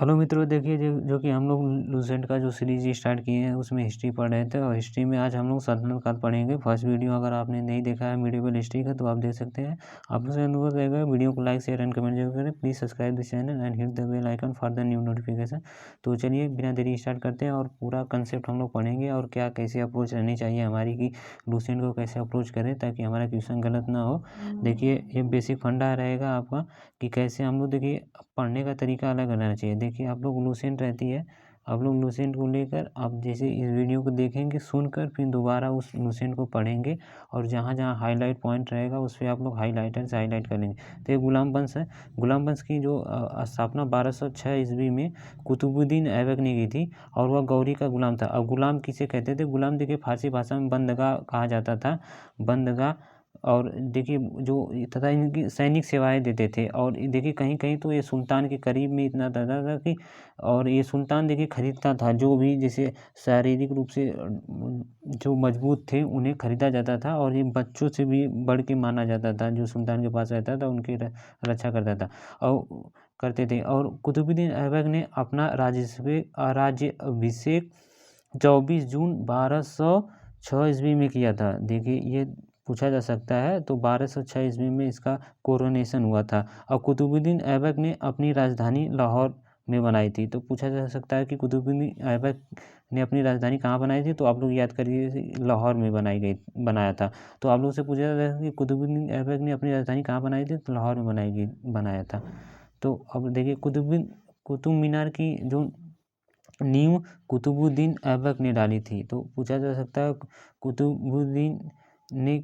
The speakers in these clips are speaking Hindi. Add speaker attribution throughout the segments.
Speaker 1: हेलो मित्रों, देखिए जो कि हम लोग लूसेंट का जो सीरीज स्टार्ट किए हैं उसमें हिस्ट्री पढ़ रहे थे और हिस्ट्री में आज हम लोग सल्तनत काल पढ़ेंगे। फर्स्ट वीडियो अगर आपने नहीं देखा है मीडिएवल हिस्ट्री का तो आप देख सकते हैं। आप लोग से अनुरोध रहेगा वीडियो को लाइक शेयर एंड कमेंट जरूर करें। Please subscribe this channel and hit the bell icon for the new notification. तो चलिए बिना देरी स्टार्ट करते हैं और पूरा कंसेप्ट हम लोग पढ़ेंगे और क्या कैसे अप्रोच रहनी चाहिए हमारी कि लूसेंट को कैसे अप्रोच करें ताकि हमारा क्वेश्चन गलत ना हो। देखिए ये बेसिक फंडा रहेगा आपका कि कैसे हम लोग, देखिए पढ़ने का तरीका अलग रहना चाहिए। देखिए आप लोग लूसेंट रहती है, आप लोग लूसेंट को लेकर आप जैसे इस वीडियो को देखेंगे सुनकर फिर दोबारा उस लूसेंट को पढ़ेंगे और जहाँ जहाँ हाईलाइट पॉइंट रहेगा उस पर आप लोग हाईलाइटर से हाईलाइट कर लेंगे। तो ये गुलाम वंश है। गुलाम वंश की जो स्थापना 1206 ईस्वी में कुतुबुद्दीन ऐबक ने की थी और वह गौरी का गुलाम था। अब गुलाम किसे कहते थे? गुलाम देखिए फारसी भाषा में बंदगाह कहा जाता था, बंदगाह। और देखिए जो तथा इनकी सैनिक सेवाएं देते थे और देखिए कहीं कहीं तो ये सुल्तान के करीब में इतना ज़्यादा था कि और ये सुल्तान देखिए खरीदता था जो भी जैसे शारीरिक रूप से जो मजबूत थे उन्हें खरीदा जाता था और ये बच्चों से भी बढ़ के माना जाता था। जो सुल्तान के पास रहता था उनकी रक्षा करता था और करते थे। और कुतुबुद्दीन ऐबक ने अपना राज्याभिषेक 24 जून 1206 ईस्वी में किया था। देखिए ये पूछा जा सकता है। तो 1206 ईस्वी में इसका कोरोनेशन हुआ था और कुतुबुद्दीन ऐबक ने अपनी राजधानी लाहौर में बनाई थी। तो पूछा जा सकता है कि कुतुबुद्दीन ऐबक ने अपनी राजधानी कहाँ बनाई थी? तो आप लोग याद करिए लाहौर में बनाया था। तो आप लोग से पूछा जाता है कि कुतुबुद्दीन ऐबक ने अपनी राजधानी कहाँ बनाई थी? तो लाहौर में बनाया था। तो अब देखिए कुतुब मीनार की जो नींव कुतुबुद्दीन ऐबक ने डाली थी। तो पूछा जा सकता है कुतुबुद्दीन ने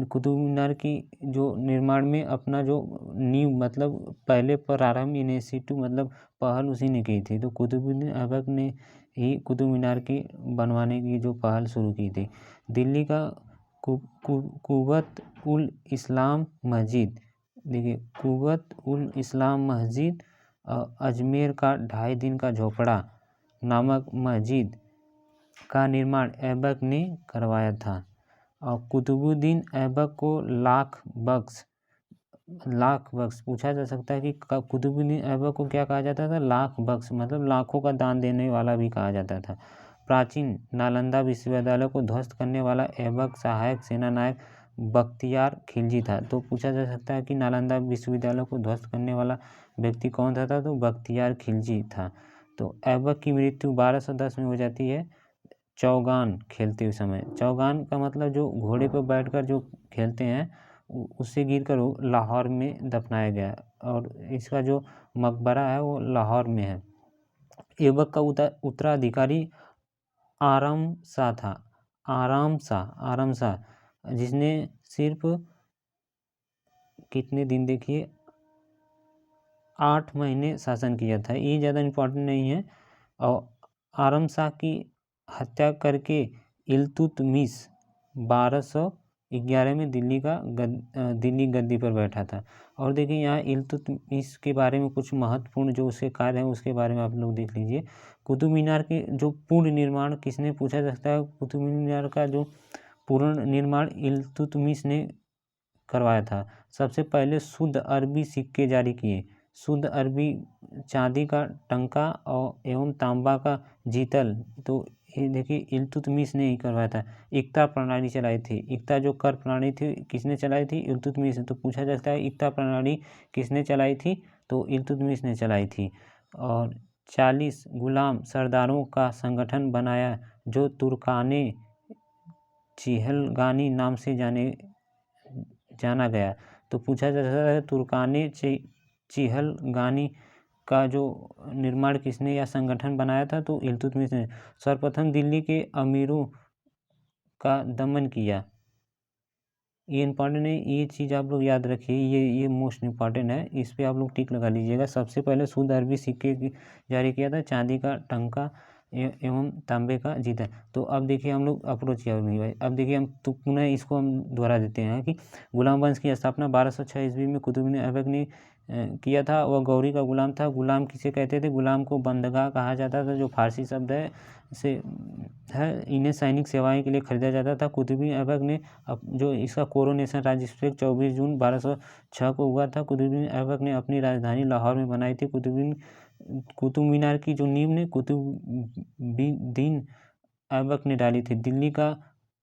Speaker 1: कुतुब मीनार की जो निर्माण में अपना जो नींव मतलब पहले प्रारंभ इनिशिएटिव मतलब पहल उसी ने की थी। तो कुतुबुद्दीन ऐबक ने ही कुतुब मीनार की बनवाने की जो पहल शुरू की थी। दिल्ली का कुव्वत उल इस्लाम मस्जिद, देखिए कुव्वत उल इस्लाम मस्जिद, अजमेर का 2.5 दिन का झोपड़ा नामक मस्जिद का निर्माण ऐबक ने करवाया था। और कुतुबुद्दीन ऐबक को लाख बख्श पूछा जा सकता है कि कुतुबुद्दीन ऐबक को क्या कहा जाता था? लाख बख्श मतलब लाखों का दान देने वाला भी कहा जाता था। प्राचीन नालंदा विश्वविद्यालय को ध्वस्त करने वाला ऐबक सहायक सेनानायक बख्तियार खिलजी था। तो पूछा जा सकता है कि नालंदा विश्वविद्यालय को ध्वस्त करने वाला व्यक्ति कौन था? तो बख्तियार खिलजी था। तो ऐबक की मृत्यु 1210 में हो जाती है चौगान खेलते हुए समय। चौगान का मतलब जो घोड़े पर बैठकर जो खेलते हैं उससे गिरकर वो लाहौर में दफनाया गया और इसका जो मकबरा है वो लाहौर में है। ऐबक का उत्तराधिकारी आराम शाह जिसने सिर्फ कितने दिन, देखिए 8 महीने शासन किया था। ये ज़्यादा इम्पोर्टेंट नहीं है। और आराम शाह की हत्या करके इल्तुतमिश 1211 में दिल्ली गद्दी पर बैठा था। और देखिए यहाँ इल्तुतमिश के बारे में कुछ महत्वपूर्ण जो उसके कार्य हैं उसके बारे में आप लोग देख लीजिए। कुतुब मीनार के जो पूर्ण निर्माण किसने? पूछा जा सकता है कुतुब मीनार का जो पूर्ण निर्माण इल्तुतमिश ने करवाया था। सबसे पहले शुद्ध अरबी सिक्के जारी किए। शुद्ध अरबी चांदी का टंका और एवं तांबा का जीतल, तो ये देखिए इल्तुतमिश ने ही करवाया था। इक्ता प्रणाली चलाई थी। इक्ता जो कर प्रणाली थी किसने चलाई थी? इल्तुतमिश ने। तो पूछा जा सकता है इक्ता प्रणाली किसने चलाई थी? तो इल्तुतमिश ने चलाई थी। और 40 गुलाम सरदारों का संगठन बनाया जो तुर्काने चिहलगानी नाम से जाना गया। तो पूछा जा सकता है तुर्काने चिहलगानी का जो निर्माण किसने या संगठन बनाया था? तो इल्तुतमिश ने। सर्वप्रथम दिल्ली के अमीरों का दमन किया। ये इंपॉर्टेंट है, ये चीज़ आप लोग याद रखिए, ये मोस्ट इम्पॉर्टेंट है, इस पर आप लोग टिक लगा लीजिएगा। सबसे पहले शुद्ध अरबी सिक्के जारी किया था, चांदी का टंका एवं तांबे का जीता। तो अब देखिए हम लोग अप्रोच किया नहीं भाई। अब देखिए हम तो पुनः इसको हम दोहरा देते हैं कि गुलाम वंश की स्थापना 1206 ईस्वी में कुतुबुद्दीन ऐबक ने किया था। वह गौरी का गुलाम था। गुलाम किसे कहते थे? गुलाम को बंदगाह कहा जाता था जो फारसी शब्द से है। इन्हें सैनिक सेवाएं के लिए खरीदा जाता था। कुतुबुद्दीन ऐबक ने जो इसका कोरोनेशन राज्याभिषेक 24 जून 1206 को हुआ था। कुतुबुद्दीन ऐबक ने अपनी राजधानी लाहौर में बनाई थी। कुतुबुद्दीन कुतुब मीनार की जो नींव ने कुतुबुद्दीन ऐबक ने डाली थी। दिल्ली का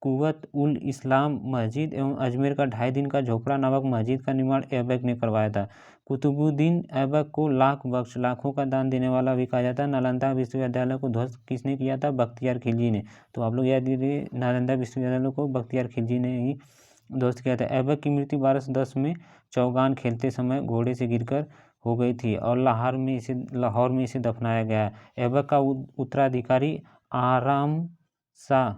Speaker 1: कुव्वत उल इस्लाम मस्जिद एवं अजमेर का 2.5 दिन का झोपड़ा नामक मस्जिद का निर्माण ऐबक ने करवाया था। कुतुबुद्दीन ऐबक को लाख बख्श, लाखों का दान देने वाला भी कहा जाता है। नालंदा विश्वविद्यालय को ध्वस्त किसने किया था? बख्तियार खिलजी ने। तो आप लोग याद कीजिए, नालंदा विश्वविद्यालय को बख्तियार खिलजी ने ही ध्वस्त किया था। ऐबक की मृत्यु 1210 में चौगान खेलते समय घोड़े से गिरकर हो गई थी और लाहौर में इसे दफनाया गया। ऐबक का उत्तराधिकारी आराम शाह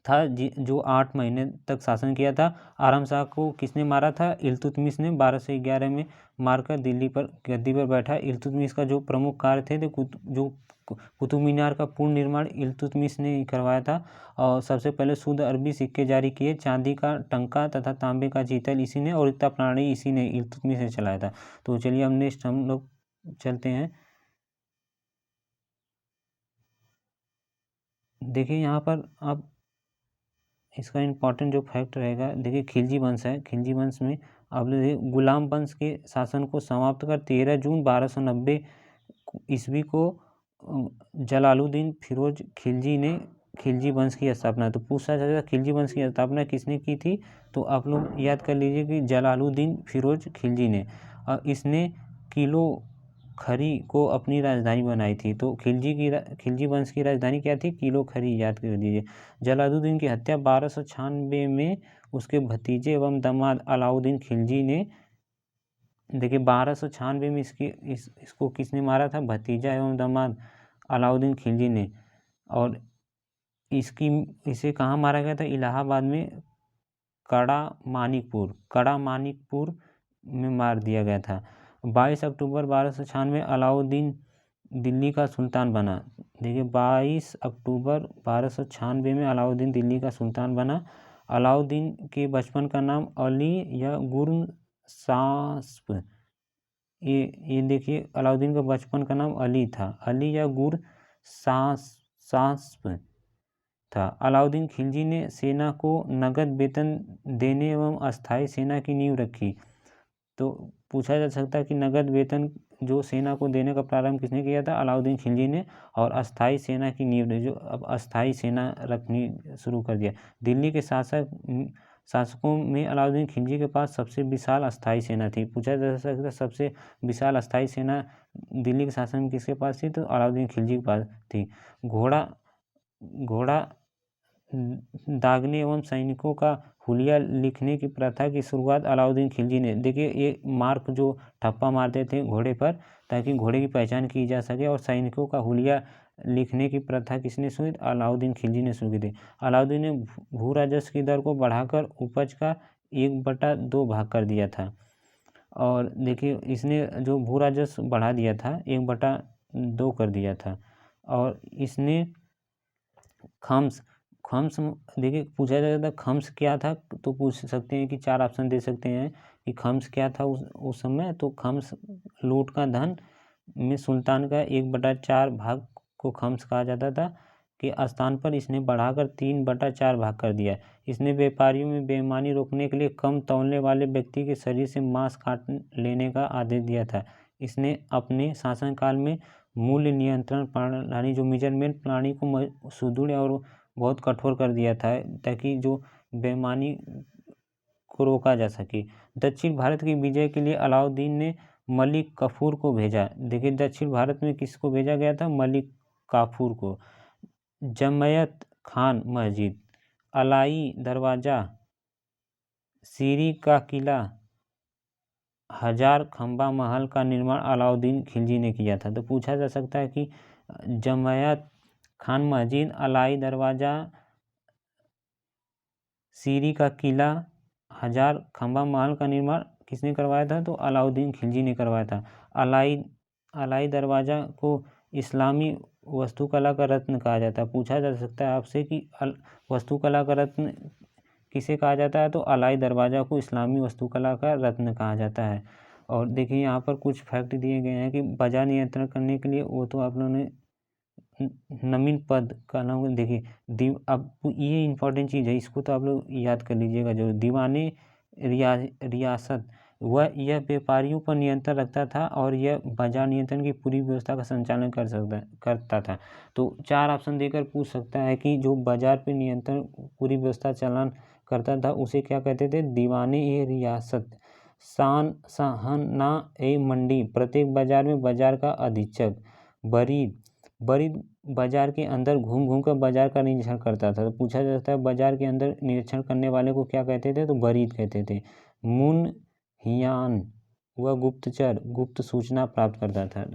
Speaker 1: था, जो 8 महीने तक शासन किया था। आराम शाह को किसने मारा था? इल्तुतमिश ने 1211 में मारकर दिल्ली पर गद्दी पर बैठा। इल्तुतमिश का जो प्रमुख कार्य थे जो कुतुब मीनार का पूर्ण निर्माण इल्तुतमिश ने करवाया था और सबसे पहले शुद्ध अरबी सिक्के जारी किए। चांदी का टंका तथा तांबे का चीतल इसी ने और इतना प्रणाली इसी ने इल्तुतमिश ने चलाया था। तो चलिए हम नेक्स्ट हम लोग चलते हैं। देखिए यहाँ पर आप इसका इम्पॉर्टेंट जो फैक्ट रहेगा, देखिए खिलजी वंश है। खिलजी वंश में आप लोग गुलाम वंश के शासन को समाप्त कर 13 जून 1290 ईस्वी को जलालुद्दीन फिरोज खिलजी ने खिलजी वंश की स्थापना। तो पूछा जाएगा खिलजी वंश की स्थापना किसने की थी? तो आप लोग याद कर लीजिए कि जलालुद्दीन फिरोज खिलजी ने। इसने किलो खरी को अपनी राजधानी बनाई थी। तो खिलजी वंश की राजधानी क्या थी? किलो खरी, याद कर लीजिए। जलालुद्दीन की हत्या 1296 में उसके भतीजे एवं दामाद अलाउद्दीन खिलजी ने, देखिए 1296 में इसको किसने मारा था? भतीजा एवं दामाद अलाउद्दीन खिलजी ने। और इसे कहाँ मारा गया था? इलाहाबाद में कड़ा मानिकपुर में मार दिया गया था। 22 अक्टूबर 1296 अलाउद्दीन दिल्ली का सुल्तान बना। देखिए 22 अक्टूबर 1296 में अलाउद्दीन दिल्ली का सुल्तान बना। अलाउद्दीन के बचपन का नाम अली या गुरसास्प, ये देखिए अलाउद्दीन का बचपन का नाम अली था, अली या गुरसास्प था। अलाउद्दीन खिलजी ने सेना को नगद वेतन देने एवं अस्थायी सेना की नींव रखी। तो पूछा जा सकता है कि नगद वेतन जो सेना को देने का प्रारंभ किसने किया था? अलाउद्दीन खिलजी ने। और अस्थायी सेना की नींव जो अब अस्थायी सेना रखनी शुरू कर दिया। दिल्ली के शासकों में अलाउद्दीन खिलजी के पास सबसे विशाल अस्थायी सेना थी। पूछा जा सकता है सबसे विशाल अस्थायी सेना दिल्ली के शासन में किसके पास थी? तो अलाउद्दीन खिलजी के पास थी। घोड़ा दागने एवं सैनिकों का हुलिया लिखने की प्रथा की शुरुआत अलाउद्दीन खिलजी ने। देखिए ये मार्क जो ठप्पा मारते थे घोड़े पर ताकि घोड़े की पहचान की जा सके, और सैनिकों का हुलिया लिखने की प्रथा किसने शुरू? अलाउद्दीन खिलजी ने शुरू की थी। अलाउद्दीन ने भू राजस्व की दर को बढ़ाकर उपज का 1/2 भाग कर दिया था। और देखिए इसने जो भू राजस्व बढ़ा दिया था 1/2 कर दिया था। और इसने खम्स देखिए पूछा जाता था खम्स क्या था? तो पूछ सकते हैं कि 4 ऑप्शन दे सकते हैं कि खम्स क्या था उस समय। तो खम्स लूट का धन में सुल्तान का 1/4 भाग को खम्स कहा जाता था के स्थान पर इसने बढ़ाकर 3/4 भाग कर दिया। इसने व्यापारियों में बेईमानी रोकने के लिए कम तौलने वाले व्यक्ति के शरीर से मांस काट लेने का आदेश दिया था। इसने अपने शासनकाल में मूल्य नियंत्रण प्रणाली जो मेजरमेंट प्रणाली को सुदृढ़ और बहुत कठोर कर दिया था ताकि जो बेईमानी को रोका जा सके। दक्षिण भारत की विजय के लिए अलाउद्दीन ने मलिक काफूर को भेजा। देखिए दक्षिण भारत में किसको भेजा गया था? मलिक काफूर को। जमयत खान मस्जिद, अलाई दरवाज़ा, सीरी का किला, 1000 खंबा महल का निर्माण अलाउद्दीन खिलजी ने किया था। तो पूछा जा सकता है कि जमयत खान मस्जिद, अलाई दरवाज़ा, सीरी का किला, 1000 खंबा महल का निर्माण किसने करवाया था? तो अलाउद्दीन खिलजी ने करवाया था। अलाई दरवाज़ा को इस्लामी वास्तुकला का रत्न कहा जाता है। पूछा जा सकता है आपसे कि वास्तुकला का रत्न किसे कहा जाता है? तो अलाई दरवाज़ा को इस्लामी वास्तुकला का रत्न कहा जाता है। और देखिए यहाँ पर कुछ फैक्ट दिए गए हैं कि बाजार नियंत्रण करने के लिए, वो तो आप लोगों ने नवीन पद का नाम देखिए अब ये इंपॉर्टेंट चीज़ है, इसको तो आप लोग याद कर लीजिएगा। जो दीवाने रियासत वह यह व्यापारियों पर नियंत्रण रखता था और यह बाजार नियंत्रण की पूरी व्यवस्था का संचालन करता था। तो 4 ऑप्शन देकर पूछ सकता है कि जो बाजार पे नियंत्रण पूरी व्यवस्था चालन करता था उसे क्या कहते थे? दीवाने ए रियासत, साहना ए मंडी, प्रत्येक बाजार में बाजार का अधीक्षक, बरीद बाजार के अंदर घूम घूम कर बाजार का निरीक्षण करता था। तो पूछा जाता है बाजार के अंदर निरीक्षण करने वाले को क्या कहते थे? तो बरीद कहते थे। मुनहियान वह गुप्तचर, गुप्त सूचना प्राप्त करता था।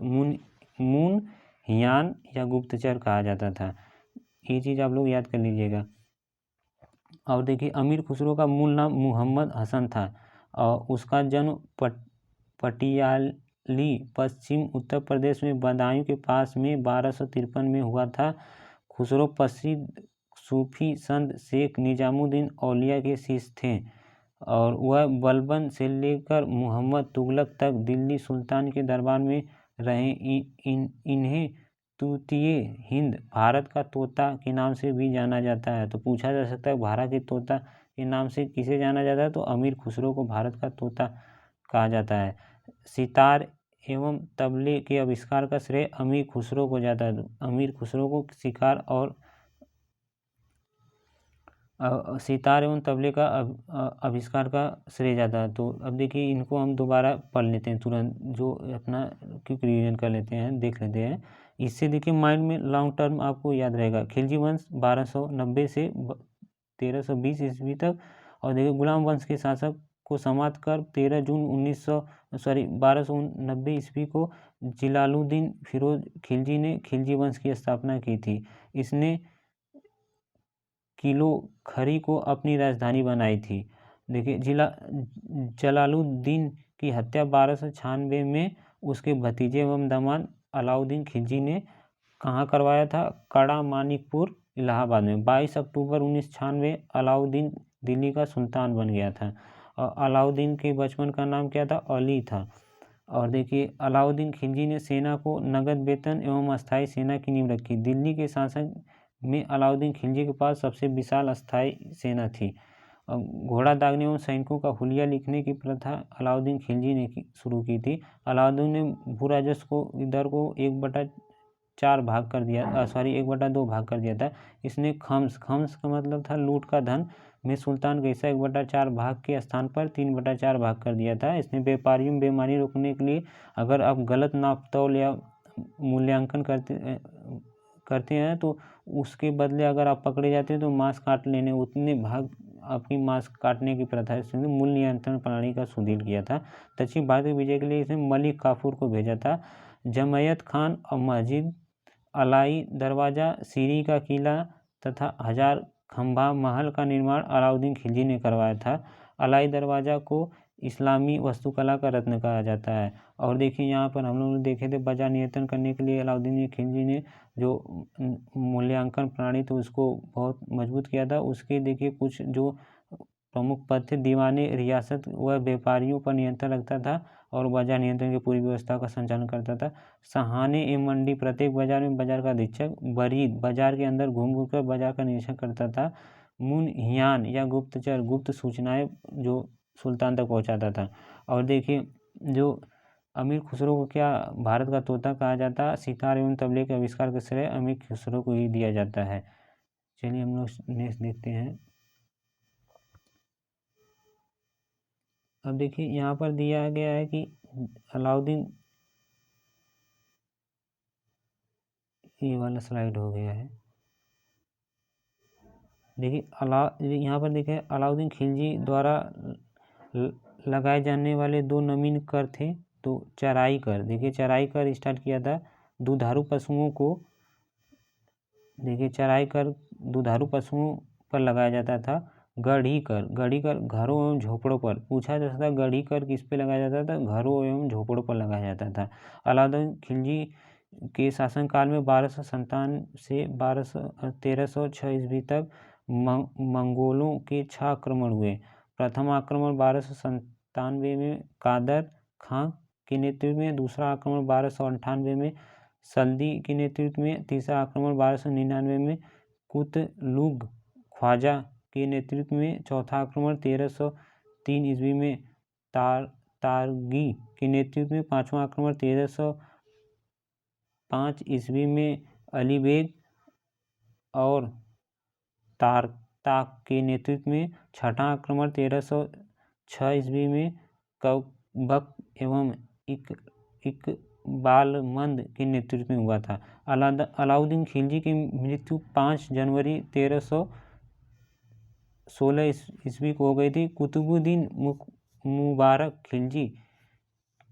Speaker 1: मुनहियान या गुप्तचर कहा जाता था। ये चीज़ आप लोग याद कर लीजिएगा। और देखिए अमीर खुसरो का मूल नाम मुहम्मद हसन था और उसका जन्म पटियाली पश्चिम उत्तर प्रदेश में बदायूं के पास में 1253 में हुआ था। खुसरो प्रसिद्ध सूफी संत शेख निजामुद्दीन औलिया के शिष्य थे और वह बलबन से लेकर मोहम्मद तुगलक तक दिल्ली सुल्तान के दरबार में रहे। इन्हें तूतीय हिंद, भारत का तोता के नाम से भी जाना जाता है। तो पूछा जा सकता है भारत के तोता के नाम से किसे जाना जाता है? तो अमीर खुसरो को भारत का तोता कहा जाता है। सितार एवं तबले के आविष्कार का श्रेय अमीर खुसरो को जाता है। अमीर खुसरो को सितार एवं तबले का आविष्कार का श्रेय जाता है। तो अब देखिए इनको हम दोबारा पढ़ लेते हैं तुरंत, जो अपना क्विक रिवीजन कर लेते हैं, देख लेते हैं। इससे देखिए माइंड में लॉन्ग टर्म आपको याद रहेगा। खिलजी वंश 1290 से 1320 ईस्वी तक। और देखिए गुलाम वंश के शासक को समाप्त कर 13 जून 1290 ईस्वी को जलालुद्दीन फिरोज खिलजी ने खिलजी वंश की स्थापना की थी। इसने किलो खरी को अपनी राजधानी बनाई थी। देखिए जलालुद्दीन की हत्या 1296 में उसके भतीजे एवं दामाद अलाउद्दीन खिलजी ने कहाँ करवाया था? कड़ा मानिकपुर इलाहाबाद में। 22 अक्टूबर 1996 अलाउद्दीन दिल्ली का सुल्तान बन गया था और अलाउद्दीन के बचपन का नाम क्या था? अली था। और देखिए अलाउद्दीन खिलजी ने सेना को नगद वेतन एवं अस्थायी सेना की नींव रखी। दिल्ली के शासन में अलाउद्दीन खिलजी के पास सबसे विशाल अस्थायी सेना थी। घोड़ा दागने एवं सैनिकों का हुलिया लिखने की प्रथा अलाउद्दीन खिलजी ने शुरू की थी। अलाउद्दीन ने भू राजस्व को इधर को 1/4 भाग कर दिया, 1/2 भाग कर दिया था। इसने खम्स का मतलब था लूट का धन में सुल्तान का हिस्सा 1/4 भाग के स्थान पर 3/4 भाग कर दिया था। इसने व्यापारियों में बेईमानी रोकने के लिए अगर आप गलत नाप तौल या मूल्यांकन करते हैं तो उसके बदले अगर आप पकड़े जाते हैं तो मांस काट लेने, उतने भाग आपकी मांस काटने की प्रथा इसने मूल नियंत्रण प्रणाली का सुदृढ़ किया था। दक्षिण भारत के विजय के लिए इसने मलिक काफूर को भेजा था। जमयत खान और मस्जिद, अलाई दरवाज़ा, सीरी का किला तथा 1000 खंभा महल का निर्माण अलाउद्दीन खिलजी ने करवाया था। अलाई दरवाज़ा को इस्लामी वास्तुकला का रत्न कहा जाता है। और देखिए यहाँ पर हम लोग ने देखे थे बाजार नियंत्रण करने के लिए अलाउद्दीन खिलजी ने जो मूल्यांकन प्रणाली तो उसको बहुत मजबूत किया था। उसके देखिए कुछ जो प्रमुख पद थे, दीवाने रियासत वह व्यापारियों पर नियंत्रण रखता था और बाजार नियंत्रण की पूरी व्यवस्था का संचालन करता था। सहाने ए मंडी, प्रत्येक बाजार में बाजार का अधीक्षक। बरीद बाजार के अंदर घूम घूम कर बाजार का निरीक्षण करता था। मुनहियान या गुप्तचर, गुप्त सूचनाएं जो सुल्तान तक पहुंचाता था। और देखिए जो अमीर खुसरो को क्या भारत का तोता कहा जाता है? सितार एवं तबले के आविष्कार का श्रेय अमीर खुसरो को ही दिया जाता है। चलिए हम लोग नेक्स्ट देखते हैं। अब देखिए यहाँ पर दिया गया है कि अलाउद्दीन, ये वाला स्लाइड हो गया है। देखिए यहाँ पर देखिए अलाउद्दीन खिलजी द्वारा लगाए जाने वाले 2 नवीन कर थे। तो चराई कर, देखिए चराई कर स्टार्ट किया था दुधारू पशुओं को। देखिए चराई कर दुधारू पशुओं पर लगाया जाता था। गढ़ी कर घरों एवं झोपड़ों पर। पूछा जा सकता है गढ़ी कर किस पे लगाया जाता था? घरों एवं झोपड़ों पर लगाया जाता था। अलाउद्दीन खिलजी के शासनकाल में 1257 से 1306 ईस्वी तक मंगोलों के 6 आक्रमण हुए। प्रथम आक्रमण 1297 में कादर खां के नेतृत्व में, दूसरा आक्रमण 1298 में सल्दी के नेतृत्व में, तीसरा आक्रमण 1299 में कुतलुग ख्वाजा के नेतृत्व में, चौथा आक्रमण 1303 ईस्वी में तारगी के नेतृत्व में 5वां आक्रमण 1305 ईस्वी में अली बेग और तारताक के नेतृत्व में 6वां आक्रमण 1306 ईस्वी में कबक एवं इकबालमंद के नेतृत्व में हुआ था। अलाउद्दीन खिलजी की मृत्यु 5 जनवरी 1316 ईस्वी को हो गई थी। कुतुबुद्दीन मुबारक खिलजी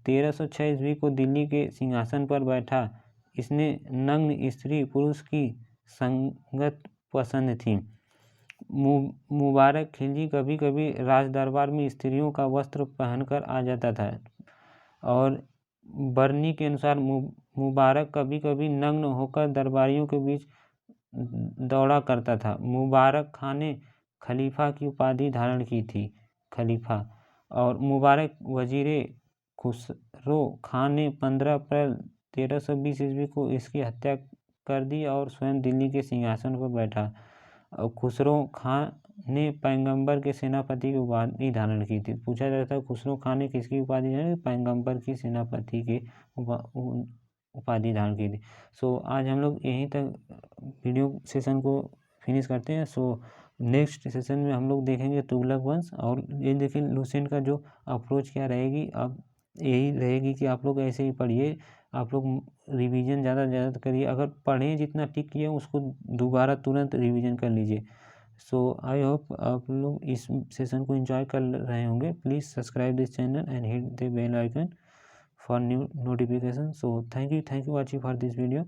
Speaker 1: 1306 ईस्वी को दिल्ली के सिंहासन पर बैठा। इसने नग्न स्त्री पुरुष की संगत पसंद थी। मुबारक खिलजी कभी कभी राज दरबार में स्त्रियों का वस्त्र पहनकर आ जाता था और बरनी के अनुसार मुबारक कभी कभी नग्न होकर दरबारियों के बीच दौड़ा करता था। मुबारक खां ने खलीफा की उपाधि धारण की थी, खलीफा। और मुबारक वजीरे खुसरो खां ने 15 अप्रैल 1320 ईस्वी को इसकी हत्या कर दी और स्वयं दिल्ली के सिंहासन पर बैठा। और खुसरो खां ने पैगंबर के सेनापति की उपाधि धारण की थी। पूछा जाता है खुसरो खां ने किसकी उपाधि धारण की? पैगंबर की सेनापति के उपाधि धारण की थी। सो आज हम लोग यहीं तक वीडियो सेशन को फिनिश करते हैं। सो नेक्स्ट सेशन में हम लोग देखेंगे तुगलक वंश। और ये देखिए लुसेंट का जो अप्रोच क्या रहेगी, अब यही रहेगी कि आप लोग ऐसे ही पढ़िए, आप लोग रिवीजन ज़्यादा से ज़्यादा करिए। अगर पढ़ें जितना टिक किए उसको दोबारा तुरंत रिवीजन कर लीजिए। सो आई होप आप लोग इस सेशन को एंजॉय कर रहे होंगे। Please subscribe this channel and hit the bell icon for new notification. So thank you watching for this video.